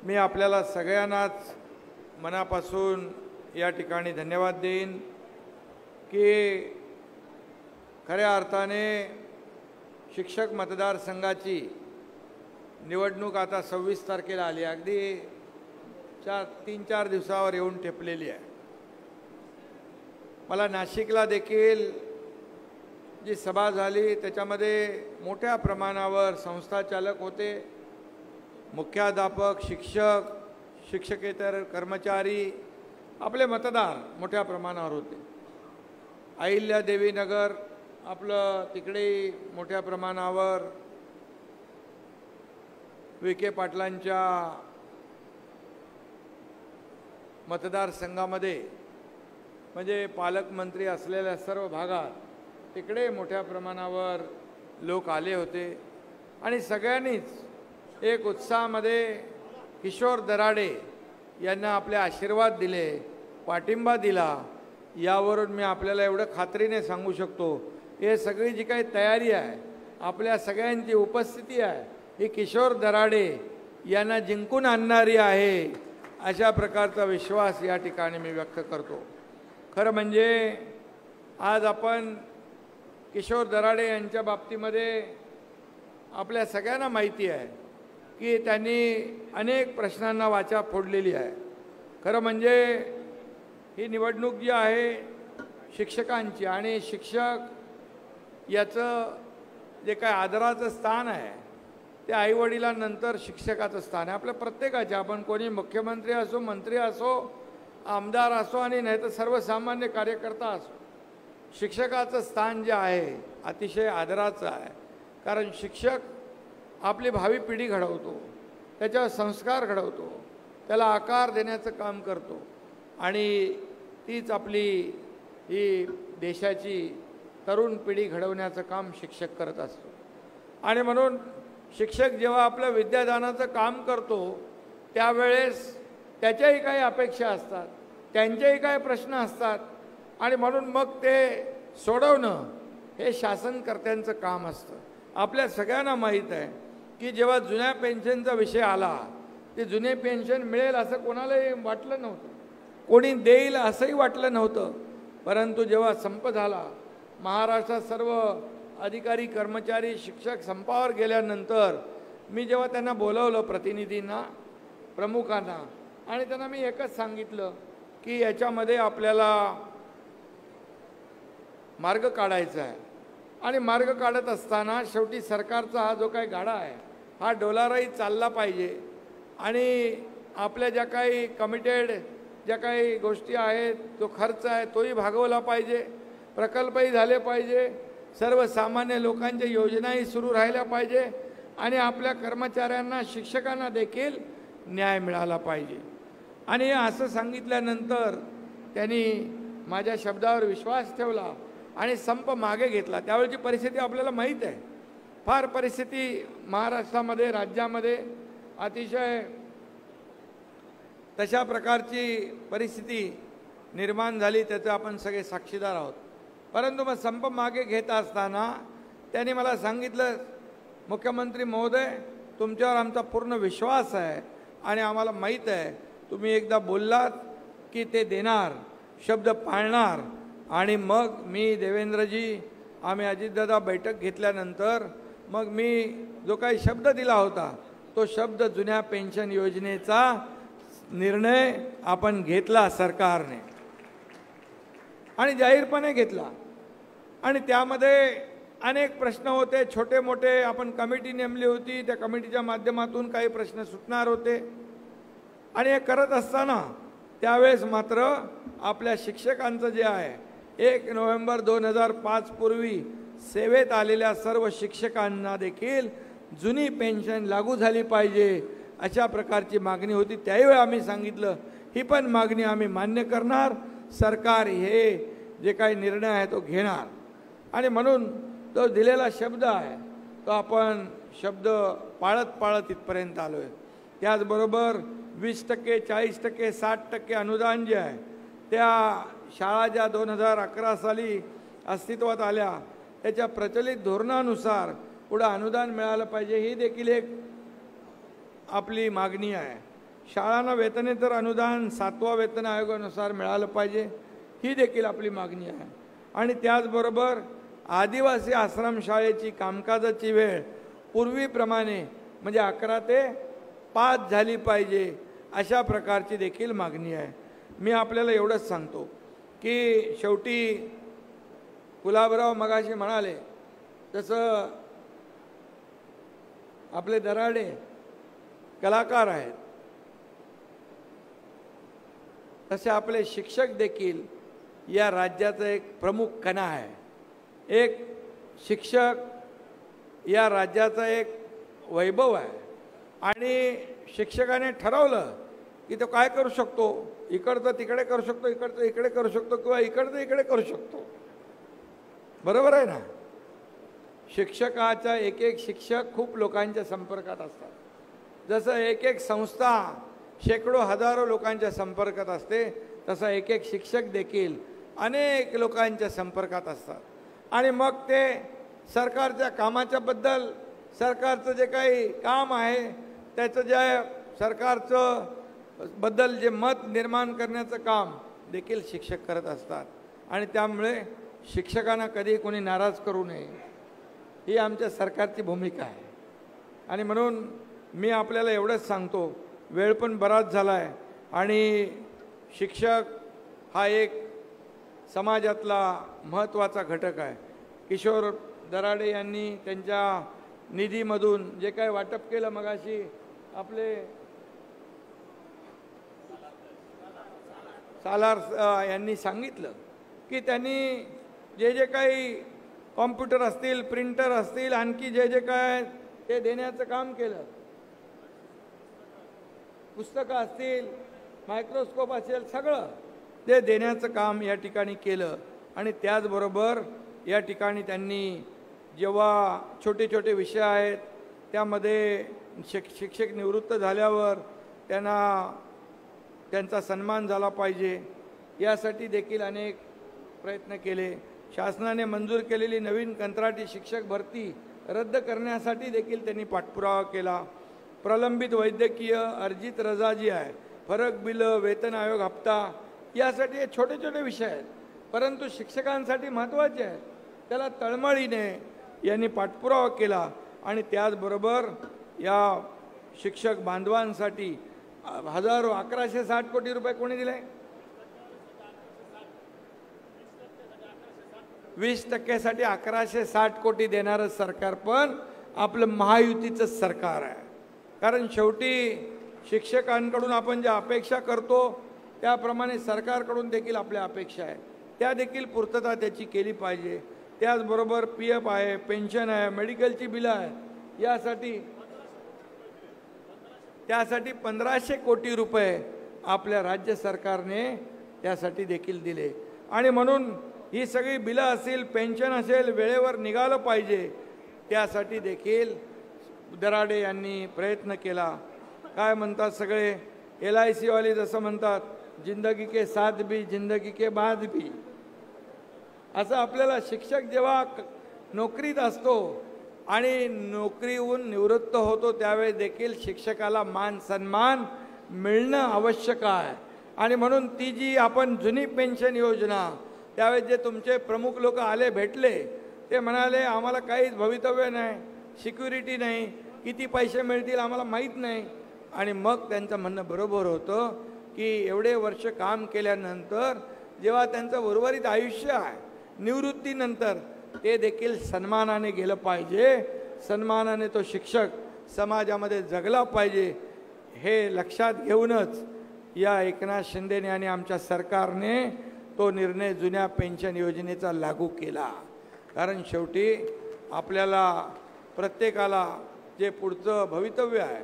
मी आपल्याला सगळ्यांनाच मनापासून या ठिकाणी धन्यवाद देईन की खऱ्या अर्थाने शिक्षक मतदारसंघाची निवडणूक आता 26 तारखेला आली, अगदी 3-4 दिवसावर येऊन ठेपलेली आहे। मला नाशिकला देखील जी सभा झाली त्याच्यामध्ये मोठ्या प्रमाणावर संस्थाचालक होते, मुख्याध्यापक, शिक्षक, शिक्षकेतर कर्मचारी, आपले मतदार मोठ्या प्रमाणावर होते। अहिल्यादेवी नगर आपलं तिकडे मोठ्या प्रमाणावर विखे पाटलांच्या मतदारसंघामध्ये म्हणजे पालकमंत्री असलेल्या सर्व भागात तिकडे मोठ्या प्रमाणावर लोक आले होते आणि सगळ्यांनीच एक उत्साहामध्ये किशोर दराडे यांना आपले आशीर्वाद दिले, पाठिंबा दिला। यावरून मी आपल्याला एवढं खात्रीने सांगू शकतो हे सगळी जी काही तयारी आहे, आपल्या सगळ्यांची उपस्थिती आहे, ही किशोर दराडे यांना जिंकून आणणारी आहे, अशा प्रकारचा विश्वास या ठिकाणी मी व्यक्त करतो। खरं म्हणजे आज आपण किशोर दराडे यांच्या बाबतीमध्ये आपल्या सगळ्यांना माहिती आहे की त्यांनी अनेक प्रश्नांना वाचा फोडलेली आहे। खरं म्हणजे ही निवडणूक जी आहे शिक्षकांची आणि शिक्षक याचं जे काय आदराचं स्थान आहे ते आईवडिलांनंतर शिक्षकाचं स्थान आहे आपल्या प्रत्येकाचे। आपण कोणी मुख्यमंत्री असो, मंत्री असो, आमदार असो आणि नाही तर सर्वसामान्य कार्यकर्ता असो, शिक्षकाचं स्थान जे आहे अतिशय आदराचं आहे। कारण शिक्षक आपली भावी पिढी घडवतो, त्याच्यावर संस्कार घडवतो, त्याला आकार देण्याचं काम करतो आणि तीच आपली ही देशाची तरुण पिढी घडवण्याचं काम शिक्षक करत असतो। आणि म्हणून शिक्षक जेव्हा आपलं विद्यादानाचं काम करतो त्यावेळेस त्याच्याही काही अपेक्षा असतात, त्यांचेही काही प्रश्न असतात आणि म्हणून मग ते सोडवणं हे शासनकर्त्यांचं काम असतं। आपल्या सगळ्यांना माहीत आहे की जेव्हा जुन्या पेन्शनचा विषय आला ते जुने पेन्शन मिळेल असं कोणालाही वाटलं नव्हतं, कोणी देईल असंही वाटलं नव्हतं। परंतु जेव्हा संप झाला, महाराष्ट्रात सर्व अधिकारी, कर्मचारी, शिक्षक संपावर गेल्यानंतर मी जेव्हा त्यांना बोलवलं, प्रतिनिधींना, प्रमुखांना, आणि त्यांना मी एकच सांगितलं की याच्यामध्ये आपल्याला मार्ग काढायचा आहे आणि मार्ग काढत असताना शेवटी सरकारचा हा जो काही गाडा आहे हा डोलाराही चालला पाहिजे आणि आपल्या ज्या काही कमिटेड ज्या काही गोष्टी आहेत, जो खर्च आहे तोही भागवला पाहिजे, प्रकल्पही झाले पाहिजे, सर्वसामान्य लोकांच्या योजनाही सुरू राहिल्या पाहिजे आणि आपल्या कर्मचाऱ्यांना, शिक्षकांना देखील न्याय मिळाला पाहिजे। आणि असं सांगितल्यानंतर त्यांनी माझ्या शब्दावर विश्वास ठेवला आणि संप मागे घेतला। त्यावेळची परिस्थिती आपल्याला माहीत आहे, फार परिस्थिती महाराष्ट्रामध्ये, राज्यामध्ये अतिशय तशा प्रकारची परिस्थिती निर्माण झाली, त्याचं आपण सगळे साक्षीदार आहोत। परंतु मग संप मागे घेत असताना त्यांनी मला सांगितलं, मुख्यमंत्री महोदय, तुमच्यावर आमचा पूर्ण विश्वास आहे आणि आम्हाला माहीत आहे तुम्ही एकदा बोललात की ते देणार, शब्द पाळणार। आणि मग मी, देवेंद्रजी, आम्ही अजितदादा बैठक घेतल्यानंतर मग मी जो काही शब्द दिला होता तो शब्द जुन्या पेन्शन योजनेचा निर्णय आपण घेतला सरकारने आणि जाहीरपणे घेतला। आणि त्यामध्ये अनेक प्रश्न होते, छोटे मोठे, आपण कमिटी नेमली होती, त्या कमिटीच्या माध्यमातून काही प्रश्न सुटणार होते आणि हे करत असताना त्यावेळेस मात्र आपल्या शिक्षकांचं जे आहे 1 नोव्हेंबर 2005 पूर्वी सेवेत आलेल्या सर्व शिक्षकांना देखील जुनी पेन्शन लागू झाली पाहिजे अशा प्रकारची मागणी होती। त्यावेळी आम्ही सांगितलं ही पण मागणी आम्ही मान्य करणार, सरकार हे जे काही निर्णय आहे तो घेणार। आणि म्हणून तो दिलेला शब्द आहे तो आपण शब्द पाळत इथपर्यंत आलो आहे। त्याचबरोबर 20%, 40%, 60% अनुदान जे आहे त्या शाळा ज्या 2011 साली अस्तित्वात आल्या त्याच्या प्रचलित धोरणानुसार पुढे अनुदान मिळालं पाहिजे, ही देखील एक आपली मागणी आहे। शाळांना वेतनेतर अनुदान 7व्या वेतन आयोगानुसार मिळालं पाहिजे, ही देखील आपली मागणी आहे. आणि त्याचबरोबर आदिवासी आश्रमशाळेची कामकाजाची वेळ पूर्वीप्रमाणे म्हणजे 11 ते 5 झाली पाहिजे, अशा प्रकारची देखील मागणी आहे. मी आपल्याला एवढंच सांगतो की शेवटी गुलाबराव मगाशी म्हणाले तसं आपले दराडे कलाकार आहेत, तसे आपले शिक्षक देखील या राज्याचा एक प्रमुख कणा आहे. एक शिक्षक या राज्याचा एक वैभव आहे आणि शिक्षकाने ठरवलं की तो काय करू शकतो, इकडचं तिकडे करू शकतो, इकडचं इकडे करू शकतो किंवा इकडचं इकडे करू शकतो. बरोबर आहे ना. शिक्षकाचा एक एक शिक्षक खूप लोकांच्या संपर्कात असतात. जसं एक एक संस्था शेकडो हजारो लोकांच्या संपर्कात असते, तसा एक एक शिक्षक देखील अनेक लोकांच्या संपर्कात असतात. आणि मग ते सरकारच्या कामाच्या बद्दल, सरकारचं जे काही काम आहे त्याचं जे सरकारचं बद्दल जे मत निर्माण करण्याचं काम देखील शिक्षक करत असतात. आणि त्यामुळे शिक्षकांना कधी कोणी नाराज करू नये, ही आमच्या सरकारची भूमिका आहे. आणि म्हणून मी आपल्याला एवढंच सांगतो, वेळ पण बराच झाला आहे आणि शिक्षक हा एक समाजातला महत्त्वाचा घटक आहे. किशोर दराडे यांनी त्यांच्या निधीमधून जे काही वाटप केलं, मगाशी आपले सालार यांनी सांगितलं की त्यांनी जे जे काही कॉम्प्युटर असतील, प्रिंटर असतील, आणखी जे जे काय ते देण्याचं काम केलं. पुस्तकं असतील, मायक्रोस्कोप असेल, सगळं ते देण्याचं काम या ठिकाणी केलं. आणि त्याचबरोबर या ठिकाणी त्यांनी जेव्हा छोटे छोटे विषय आहेत त्यामध्ये शिक्षक निवृत्त झाल्यावर त्यांचा सन्मान झाला पाहिजे, यासाठी देखील अनेक प्रयत्न केले. शासनाने मंजूर केलेली नवीन कंत्राटी शिक्षक भरती रद्द करण्यासाठी देखील त्यांनी पाठपुरावा केला. प्रलंबित वैद्यकीय अर्जित रजा जी आहे, फरक बिलं, वेतन आयोग हप्ता, यासाठी हे छोटे छोटे विषय आहेत, परंतु शिक्षकांसाठी महत्त्वाचे आहेत. त्याला तळमळीने यांनी पाठपुरावा केला. आणि त्याचबरोबर या शिक्षक बांधवांसाठी हजारो 1160 कोटी रुपये कोणी दिले? 20% 1160 कोटी देणारं सरकार पण आपलं महायुतीचं सरकार आहे. कारण शेवटी शिक्षकांकडून आपण ज्या अपेक्षा करतो त्याप्रमाणे सरकारकडून देखील आपल्या अपेक्षा आहे, त्या देखील पूर्तता त्याची केली पाहिजे. त्याचबरोबर PF आहे, पेन्शन आहे, मेडिकलची बिलं आहेत, त्यासाठी 1500 कोटी रुपये आपल्या राज्य सरकारने त्यासाठी देखील दिले. आणि म्हणून ही सगळी बिलं असतील, पेन्शन असेल, वेळेवर निघालं पाहिजे, त्यासाठी देखील दराडे यांनी प्रयत्न केला. काय म्हणतात सगळे LIC वाले जसं म्हणतात, जिंदगी के साथ भी जिंदगी के बाद भी. असं आपल्याला शिक्षक जेव्हा नोकरीत असतो आणि नोकरीहून निवृत्त होतो त्यावेळेस देखील शिक्षकाला मान सन्मान मिळणं आवश्यक आहे. आणि म्हणून ती जी आपण जुनी पेन्शन योजना, त्यावेळेस जे तुमचे प्रमुख लोक आले भेटले, ते म्हणाले आम्हाला काहीच भवितव्य नाही, सिक्युरिटी नाही, किती पैसे मिळतील आम्हाला माहीत नाही. आणि मग त्यांचं म्हणणं बरोबर होतं की एवढे वर्ष काम केल्यानंतर जेव्हा त्यांचं उर्वरित आयुष्य आहे निवृत्तीनंतर, ते देखील सन्मानाने गेलं पाहिजे, सन्मानाने तो शिक्षक समाजामध्ये जगला पाहिजे. हे लक्षात घेऊनच या एकनाथ शिंदेने आणि आमच्या सरकारने तो निर्णय जुन्या पेन्शन योजनेचा लागू केला. कारण शेवटी आपल्याला प्रत्येकाला जे पुढचं भवितव्य आहे,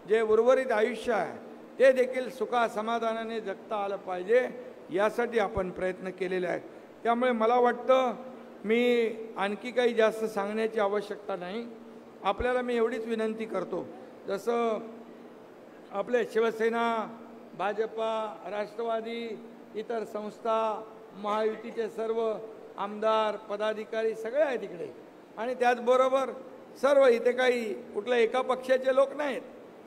जे उर्वरित आयुष्य आहे, ते देखील सुखा समाधानाने जगता आलं पाहिजे, यासाठी आपण प्रयत्न केलेले आहेत. त्यामुळे मला वाटतं मी आणखी काही जास्त सांगण्याची आवश्यकता नाही. आपल्याला मी एवढीच विनंती करतो, जसं आपले शिवसेना, भाजपा, राष्ट्रवादी, इतर संस्था, महायुतीचे सर्व आमदार, पदाधिकारी सगळे आहेत इकडे. आणि त्याचबरोबर सर्व इथे काही कुठल्या एका पक्षाचे लोक नाहीत,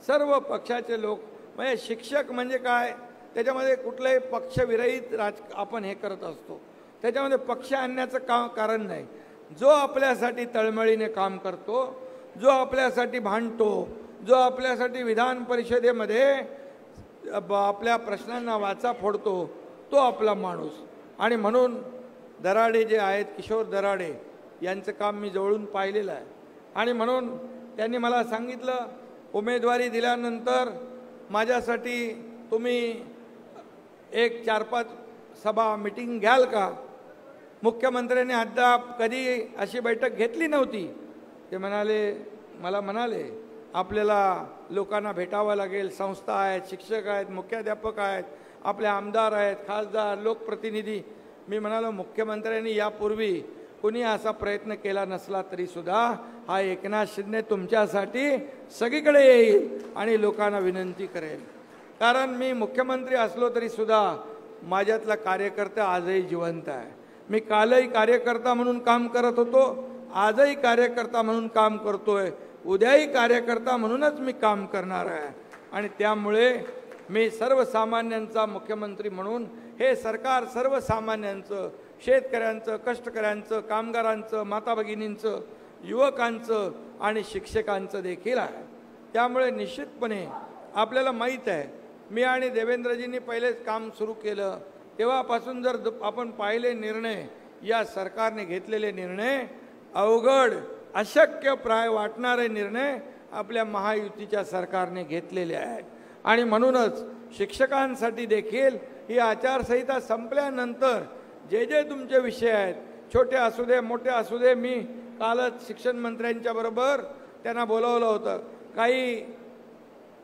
सर्व पक्षाचे लोक म्हणजे शिक्षक म्हणजे काय, त्याच्यामध्ये कुठलंही पक्षविरहित आपण हे करत असतो, त्याच्यामध्ये पक्ष आणण्याचं कारण नाही. जो आपल्यासाठी तळमळीने काम करतो, जो आपल्यासाठी भांडतो, जो आपल्यासाठी विधान परिषदेमध्ये आपल्या प्रश्नांना वाचा फोडतो, तो आपला माणूस. आणि म्हणून दराडे जे आहेत, किशोर दराडे यांचं काम मी जवळून पाहिलेलं आहे. आणि म्हणून त्यांनी मला सांगितलं, उमेदवारी दिल्यानंतर माझ्यासाठी तुम्ही एक 4-5 सभा मिटिंग घ्याल का? मुख्यमंत्र्यांनी अद्याप कधी अशी बैठक घेतली नव्हती. ते मला म्हणाले आपल्याला लोकांना भेटावं लागेल, संस्था आहेत, शिक्षक आहेत, मुख्याध्यापक आहेत, आपले आमदार आहेत, खासदार, लोकप्रतिनिधी. मी म्हणालो मुख्यमंत्र्यांनी यापूर्वी कुणी असा प्रयत्न केला नसला तरीसुद्धा हा एकनाथ शिंदे तुमच्यासाठी सगळीकडे येईल आणि लोकांना विनंती करेल. कारण मी मुख्यमंत्री असलो तरीसुद्धा माझ्यातला कार्यकर्ता आजही जिवंत आहे. मी कालही कार्यकर्ता म्हणून काम करत होतो, आजही कार्यकर्ता म्हणून काम करतोय, उद्याही कार्यकर्ता म्हणूनच मी काम करणार आहे. आणि त्यामुळे मी सर्वसामान्यांचा मुख्यमंत्री म्हणून हे सरकार सर्वसामान्यांचं, शेतकऱ्यांचं, कष्टकऱ्यांचं, कामगारांचं, माता भगिनींचं, युवकांचं आणि शिक्षकांचं देखील आहे. त्यामुळे निश्चितपणे आपल्याला माहीत आहे, मी आणि देवेंद्रजींनी पहिलेच काम सुरू केलं तेव्हापासून जर आपण पाहिले निर्णय, या सरकारने घेतलेले निर्णय अवघड, अशक्य प्राय वाटणारे निर्णय आपल्या महायुतीच्या सरकारने घेतलेले आहेत. आणि म्हणूनच शिक्षकांसाठी देखील ही आचारसंहिता संपल्यानंतर जे जे तुमचे विषय आहेत, छोटे असू दे मोठे असू दे, मी कालच शिक्षण मंत्र्यांच्या बरोबर त्यांना बोलावलं होतं. काही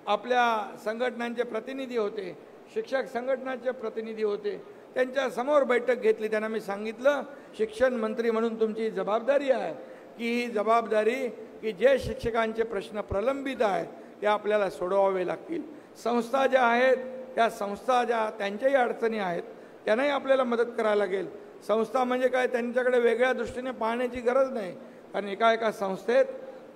आपल्या संघटनांचे प्रतिनिधी होते, शिक्षक संघटनाचे प्रतिनिधी होते, त्यांच्या समोर बैठक घेतली. त्यांना मी सांगितलं शिक्षण मंत्री म्हणून तुमची जबाबदारी आहे की ही जबाबदारी की जे शिक्षकांचे प्रश्न प्रलंबित आहेत ते आपल्याला सोडवावे लागतील. संस्था ज्या आहेत त्या संस्था ज्या त्यांच्याही अडचणी आहेत त्यांनाही आपल्याला मदत करायला लागेल. संस्था म्हणजे काय, त्यांच्याकडे वेगळ्या दृष्टीने पाहण्याची गरज नाही. कारण एका संस्थेत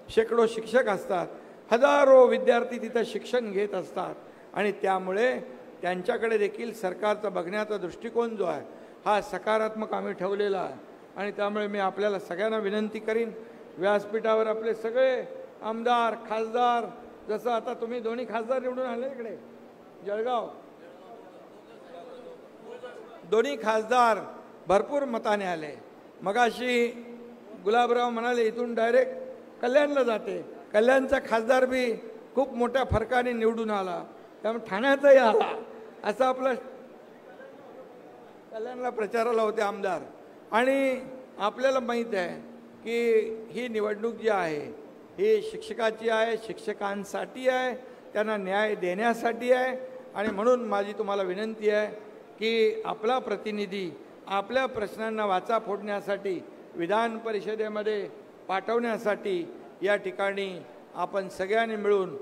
शेकडो शिक्षक असतात, हजारो विद्यार्थी तिथं शिक्षण घेत असतात आणि त्यामुळे त्यांच्याकडे देखील सरकारचा बघण्याचा दृष्टिकोन जो आहे हा सकारात्मक आम्ही ठेवलेला आहे. आणि त्यामुळे मी आपल्याला सगळ्यांना विनंती करीन, व्यासपीठावर आपले सगळे आमदार, खासदार, जसं आता तुम्ही दोन्ही खासदार निवडून आले इकडे जळगाव, दोन्ही खासदार भरपूर मताने आले. मगाशी गुलाबराव म्हणाले इथून डायरेक्ट कल्याणला जाते, कल्याणचा खासदार बी खूप मोठ्या फरकाने निवडून आला, त्यामुळे ठाण्याचाही आला. असं आपलं कल्याणला प्रचाराला होते आमदार. आणि आपल्याला माहीत आहे की ही निवडणूक जी आहे ही शिक्षकाची आहे, शिक्षकांसाठी आहे, त्यांना न्याय देण्यासाठी आहे. आणि म्हणून माझी तुम्हाला विनंती आहे की आपला प्रतिनिधी आपल्या प्रश्नांना वाचा फोडण्यासाठी, विधान परिषदेमध्ये पाठवण्यासाठी या ठिकाणी आपण सगळ्यांनी मिळून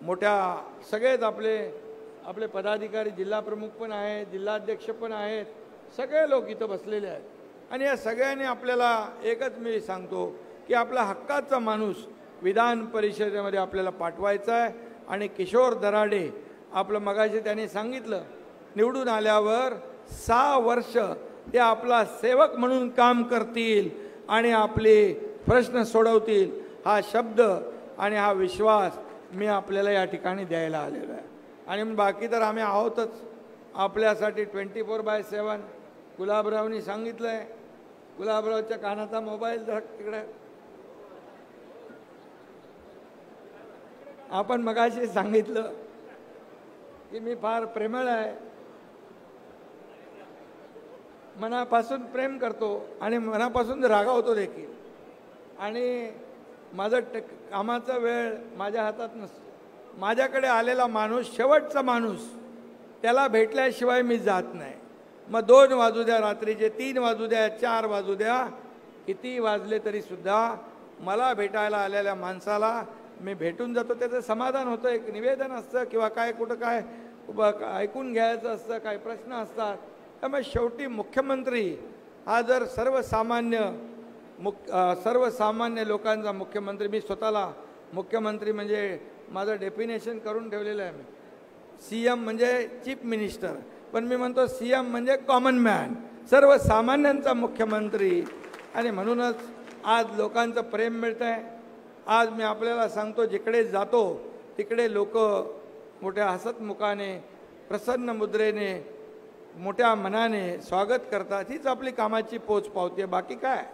मोठ्या सगळेच आपले पदाधिकारी, जिल्हा प्रमुख पण आहेत, जिल्हाध्यक्ष पण आहेत, सगळे लोक इथं बसलेले आहेत. आणि या सगळ्यांनी आपल्याला एकच मी सांगतो की आपला हक्काचा माणूस विधान परिषदेमध्ये आपल्याला पाठवायचा आहे. आणि किशोर दराडे आपलं मगाशी त्यांनी सांगितलं निवडून आल्यावर 6 वर्ष ते आपला सेवक म्हणून काम करतील आणि आपले प्रश्न सोडवतील, हा शब्द आणि हा विश्वास मी आपल्याला या ठिकाणी द्यायला आलेलो आहे. आणि बाकी तर आम्ही आहोतच आपल्यासाठी 24/7. गुलाबरावनी सांगितलं आहे, गुलाबरावच्या कानाचा मोबाईल तिकडे आपण मगाशी सांगितलं की मी फार प्रेमळ आहे, मनापासून प्रेम करतो आणि मनापासून रागावतो देखील. आणि माझं कामाचा वेळ माझ्या हातात नसतो. माझ्याकडे आलेला माणूस, शेवटचा माणूस, त्याला भेटल्याशिवाय मी जात नाही. मग 2 वाजू द्या रात्रीचे, 3 वाजू द्या, 4 वाजू द्या, किती वाजले तरीसुद्धा मला भेटायला आलेल्या माणसाला मी भेटून जातो. त्याचं समाधान होतं, एक निवेदन असतं किंवा काय कुठं काय ऐकून घ्यायचं असतं, काय प्रश्न असतात. त्यामुळे शेवटी मुख्यमंत्री हा जर सर्वसामान्य लोकांचा मुख्यमंत्री, मी स्वतःला मुख्यमंत्री म्हणजे माझं डेफिनेशन करून ठेवलेलं आहे. मी CM म्हणजे चीफ मिनिस्टर, पण मी म्हणतो CM म्हणजे कॉमन मॅन, सर्वसामान्यांचा मुख्यमंत्री. आणि म्हणूनच आज लोकांचं प्रेम मिळतं आहे. आज मी आपल्याला सांगतो, जिकडे जातो तिकडे लोक मोठ्या हसतमुखाने, प्रसन्न मुद्रेने, मोठ्या मनाने स्वागत करतात. हीच आपली कामाची पोच पावती आहे. बाकी काय,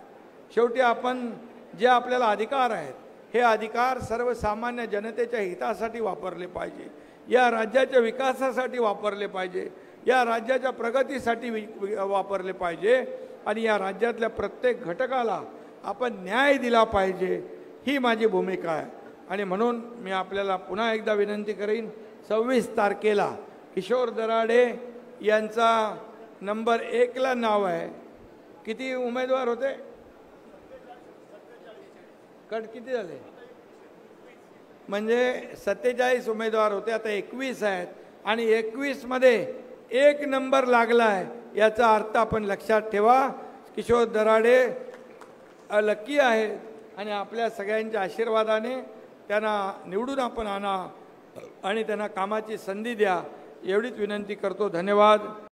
शेवटी आपण जे आपल्याला अधिकार आहेत, हे अधिकार सर्वसामान्य जनतेच्या हितासाठी वापरले पाहिजे, या राज्याच्या विकासासाठी वापरले पाहिजे, या राज्याच्या प्रगतीसाठी वापरले पाहिजे, आणि या राज्यातल्या प्रत्येक घटकाला आपण न्याय दिला पाहिजे. ही माझी भूमिका आहे. आणि म्हणून मी आपल्याला पुन्हा एकदा विनंती करीन, 26 तारखेला किशोर दराडे यांचा नंबर 1ला नाव आहे. किती उमेदवार होते? कट किती झाले? म्हणजे 47 उमेदवार होते, आता 21 आहेत. आणि 21 मध्ये 1 नंबर लागला आहे. याचा अर्थ आपण लक्षात ठेवा, किशोर दराडे लकी आहेत, आणि आपल्या सगळ्यांच्या आशीर्वादाने त्यांना निवडून आपण आणा आणि त्यांना कामाची संधी द्या, एवढीच विनंती करतो. धन्यवाद.